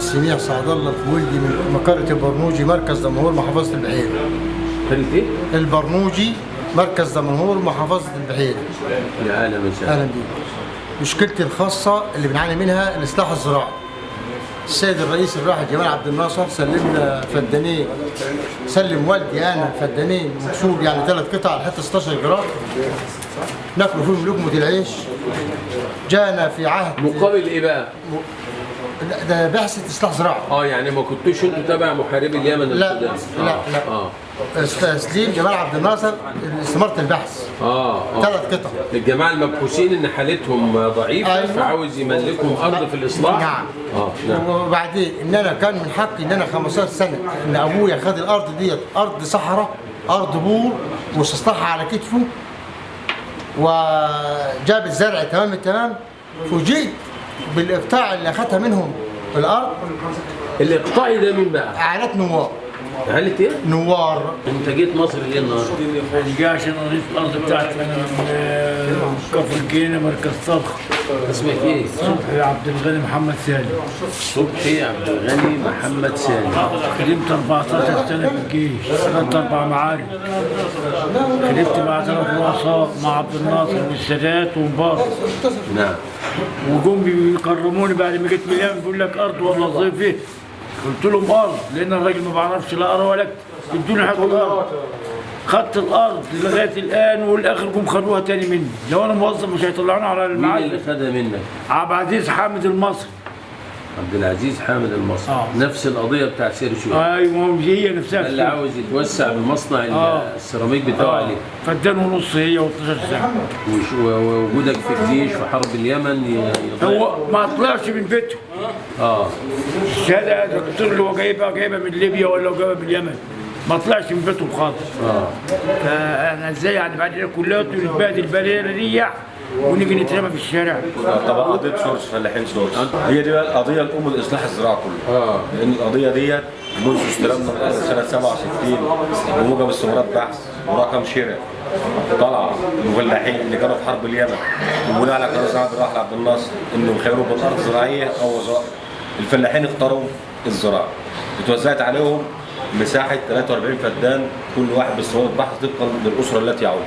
السميع سعد الله الخويلدي من قرية البرنوجي مركز دمنهور محافظة البحيرة. قرية ايه؟ البرنوجي مركز دمنهور محافظة البحيرة. يا اهلا وسهلا. اهلا بيك. مشكلتي الخاصة اللي بنعاني منها الإصلاح الزراعي. السيد الرئيس الراحل جمال عبد الناصر سلمنا فدانين، سلم والدي انا فدانين مكسور يعني 3 قطع لحتى 16 جرام ناكلوا فيهم لقمة العيش. جانا في عهد مقابل ايه بقى؟ ده بعثة إصلاح زراعي. يعني ما كنتوش انتوا تبع محاربي اليمن لا القدام؟ لا. تسليم جمال عبد الناصر استمارة البحث. 3 قطع. الجماعة المبحوثين ان حالتهم ضعيفة. أيوة. فعاوز يملكهم ارض في الاصلاح. نعم. نعم. وبعدين ان انا كان من حقي ان انا 15 سنة ان ابويا خد الارض ديت ارض صحراء، ارض بور واستصلحها على كتفه وجاب الزرع تمام التمام. فوجئت بالاقطاع اللي اخذها منهم الارض. الاقطاعي ده مين بقى؟ عائلة نوار. عائلة ايه؟ نوار. انت جيت مصر ليه النهارده؟ جاي عشان اضيف الارض بتاعتي انا من كفر الجينه مركز طبخ. اسمك ايه؟ صبحي عبد الغني محمد سالم. صبحي عبد الغني محمد سالم. خدمت 14 سنه في الجيش، اشتغلت 4 معارك. خدمت مع 3 رؤساء مع عبد الناصر والسادات ومبارك. نعم. وجم بيكرموني بعد ما جيت من اليمن بيقول لك ارض ولا وظيفه؟ قلت لهم ارض لان الراجل ما بعرفش لا اقرا ولا اكتب، ادوني حق الارض. خدت الارض لغايه الان والاخر جم خدوها تاني مني. لو انا موظف مش هيطلعوني على المعاش. مين اللي خدها منك؟ عبد العزيز حامد المصري. عبد العزيز حامد المصري. نفس القضيه بتاع سير شويه. ايوه هي نفسها. اللي عاوز يتوسع بمصنع السيراميك بتاعه عليه. فدان ونص هي و12 ساعه. ووجودك في الجيش وحرب اليمن هو ما طلعش من بيته. الشهاده الدكتور اللي هو جايبها من ليبيا ولا جايبها من اليمن. ما طلعش من بيتهم خالص. فانا ازاي يعني بعد كده كلها نتبهدل البليله دي ونيجي نترمى في الشارع. طبعا قضيه سورس فلاحين سورس هي دي بقى القضيه الام الاصلاح الزراعي كله. لان القضيه ديت منذ استلامنا الارض سنه 67 وموجب استمرار بحث ورقم شراء طلع الفلاحين اللي كانوا في حرب اليمن وبناء على قرار سعد الراحل عبد الناصر انهم خيروا بين ارض زراعيه او وظائف. الفلاحين اختاروا الزراعه. اتوزعت عليهم مساحه 43 فدان كل واحد باستمرار بحث طبقا للاسره التي يعود.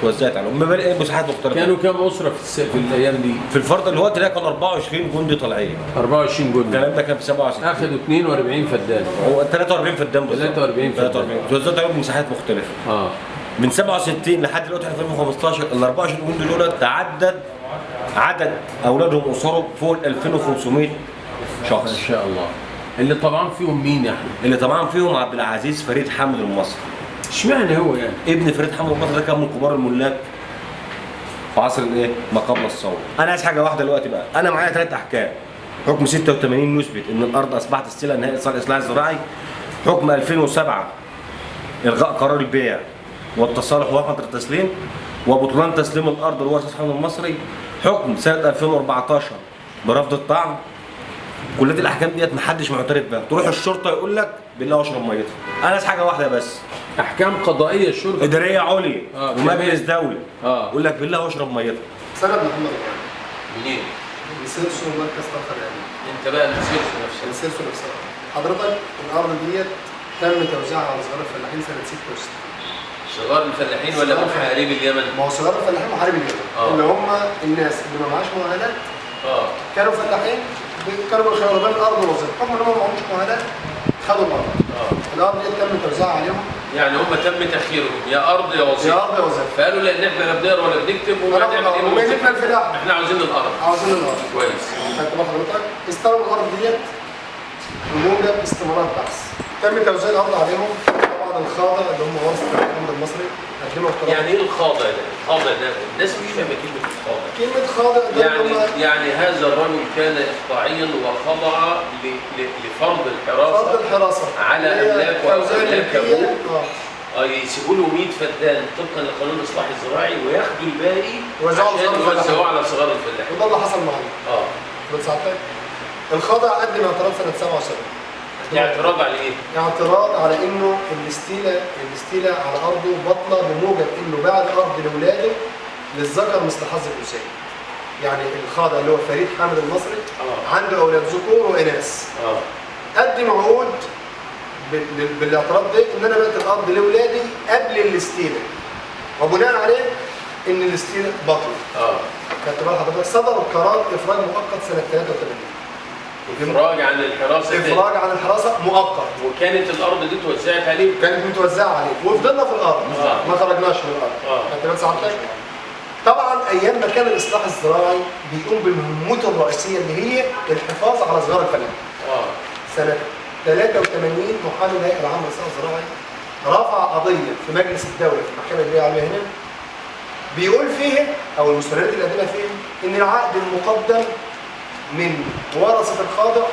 توزعت عليهم مساحات مختلفه. كانوا كام اسره في الايام دي؟ في الفتره اللي هو ده كان 24 جندي طالعين. 24 جندي. الكلام ده كان في 67. اخذوا 42 فدان. هو 43 فدان بالظبط. 43 فدان. توزعت عليهم مساحات مختلفه. من 67 لحد دلوقتي احنا في 2015 ال 24 جندي دول تعدد عدد اولادهم واسرهم فوق ال 2500 شخص. ما شاء الله. اللي طبعا فيهم مين يا احمد؟ اللي طبعا فيهم عبد العزيز فريد حامد المصري. اشمعنى هو يعني؟ ابن فريد حامد المصري ده كان من كبار الملاك في عصر الايه؟ ما قبل الثوره. انا عايز حاجه واحده دلوقتي بقى، انا معايا 3 احكام. حكم 86 يثبت ان الارض اصبحت السلة نهائي اصلاح الاصلاح الزراعي. حكم 2007 الغاء قرار البيع والتصالح ووقت التسليم وبطلان تسليم الارض لورثه حامد المصري. حكم سنه 2014 برفض الطعن. كل دي الاحكام ديت محدش معترف بها. تروح الشرطه يقول لك بالله واشرب ميتها. انا عايز حاجه واحده بس. احكام قضائيه الشرطه اداريه عليا ومجلس دولي. يقول لك بالله واشرب ميتها. سند محمد منين؟ من سيرسو مركز طاقه الرئاسي. انت بقى من سيرسو نفسها؟ من سيرسو نفسها. حضرتك الارض ديت تم توزيعها على صغار الفلاحين سنه 66. صغار الفلاحين ولا محاربي اليمن؟ ما هو صغار الفلاحين محاربي اليمن. اللي هم الناس اللي ما معاش مؤهلات. كانوا فلاحين كانوا بيخيروا بين الارض والوظيفه. حكم ان هم ما معهمش مؤهلات خدوا الارض. الارض دي تم توزيعها عليهم. يعني هم تم تخييرهم يا ارض يا وظيفه. يا ارض يا وظيفه. فقالوا لان احنا لا بنقرا ولا بنكتب وهنعمل ايه وميزتنا الفلاح. احنا عاوزين الارض. عاوزين الارض. كويس. خدت بال حضرتك؟ استلموا الارض ديت بموجب استمرار بحث. تم توزيع الارض عليهم. طبعا الخاضع اللي هم ورثه الحمد المصري قدموا اقتراح. يعني ايه الخاضع ده؟ الخاضع ده الناس مش فاهمه كلمه الخاضع. كلمه خاضع ده يعني هذا الرجل كان اقطاعيا وخضع لفرض الحراسه. فرض الحراسه على املاك واملاك ابوه. يسيبوا له 100 فدان طبقا لقانون الاصلاح الزراعي وياخدوا الباقي عشان يوزعوه على صغار الفلاحين. وده اللي حصل معانا. بتساعدك؟ الخاضع قدم اعتراض سنه 77. اعتراض على ايه؟ اعتراض على انه الاستيلاء على ارضه بطله بموجب انه باع الارض لاولاده للذكر مثل حظ الانثيين. يعني الخاضع اللي هو فريد حامد المصري عنده اولاد ذكور واناث. قدم عقود بالاعتراض ده ان انا بعت الارض لاولادي قبل الاستيلاء، وبناء عليه ان الاستيلاء بطل. خدت بال حضرتك؟ صدر قرار افراج مؤقت سنه 83. افراج عن الحراسه. افراج عن الحراسه مؤقت. وكانت الارض دي اتوزعت عليه؟ كانت متوزعه عليه، وفضلنا في الارض. ما خرجناش من الارض. خدت بال سعادتك؟ طبعا ايام ما كان الاصلاح الزراعي بيقوم بمهمته الرئيسيه اللي هي الحفاظ على صغار الفلاح. سنه 83 محامي الهيئه العامه للاصلاح الزراعي رفع قضيه في مجلس الدوله في المحكمه الاداريه العليا هنا، بيقول فيها او المستندات اللي قدمها فيها ان العقد المقدم من ورثه الخاضع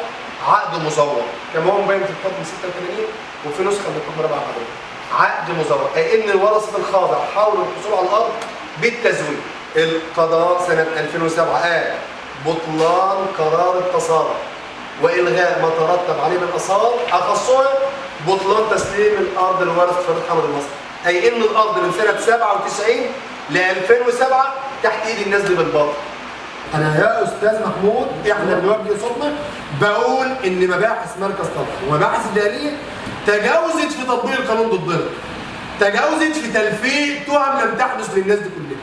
عقد مزور، كما هو مبين في الحكم 86 وفي نسخه من الحكم 4 حضرتك. عقد مزور اي ان ورثه الخاضع حاولوا الحصول على الارض بالتزوير. القضاء سنه 2007 قال بطلان قرار التصالح والغاء ما ترتب عليه من اثار، اخصها بطلان تسليم الارض لورثه فريد حامد المصري، اي ان الارض من سنه 97 ل 2007 تحت ايد الناس دي بالباطل. انا يا استاذ محمود احنا بنوجه صوتنا، بقول ان مباحث مركز طلق ومباحث الداخليه تجاوزت في تطبيق القانون ضدنا، تجاوزت في تلفيق تهم لم تحدث للناس دي كلها.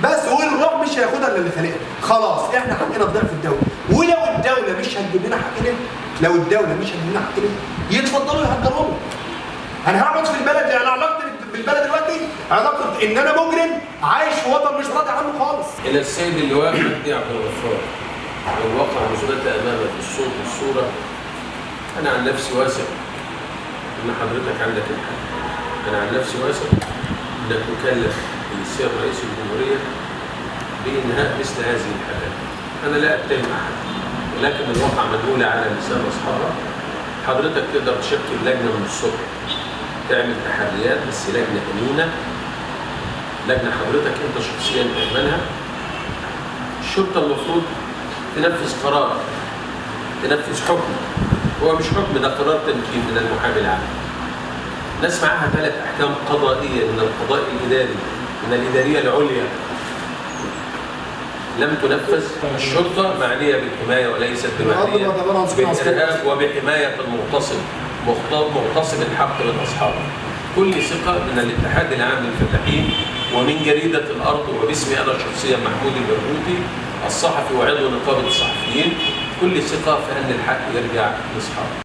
بس والروح مش هياخدها الا اللي خالقها. خلاص احنا حقنا في ضعف الدوله، ولو الدوله مش هتجيب لنا حقنا، لو الدوله مش هتجيب لنا حقنا يتفضلوا يهجرونا. انا هقعد في البلد، يعني علاقتي بالبلد دلوقتي علاقه ان انا مجرم عايش في وطن مش راضي عنه خالص. الى السيد اللواء مجدي عبد الغفار، الواقع مثبت امامك الصوت والصوره. انا عن نفسي واثق ان حضرتك عندك الحق. انا عن نفسي واثق انك مكلف السيد رئيس الجمهوريه بانهاء مثل هذه الحالات. انا لا اتهم احد، ولكن الواقع مدلول على لسان اصحابها. حضرتك تقدر تشكل لجنه من الصبح تعمل تحريات، بس لجنه امينه، لجنه حضرتك انت شخصيا تأمنها. الشرطه المفروض تنفذ قرار، تنفذ حكم، هو مش حكم، ده قرار تنفيذ من المحامي العام. ناس معاها 3 احكام قضائيه من القضاء الاداري، من الاداريه العليا، لم تنفذ. الشرطه معنيه بالحمايه وليست بمعنيه بالارهاب وبحمايه المغتصب، مغتصب الحق من اصحابه. كل ثقه من الاتحاد العام للفلاحين ومن جريده الارض وباسمي انا شخصيا محمود البرغوثي الصحفي وعضو نقابه الصحفيين، كل ثقه في ان الحق يرجع لاصحابه.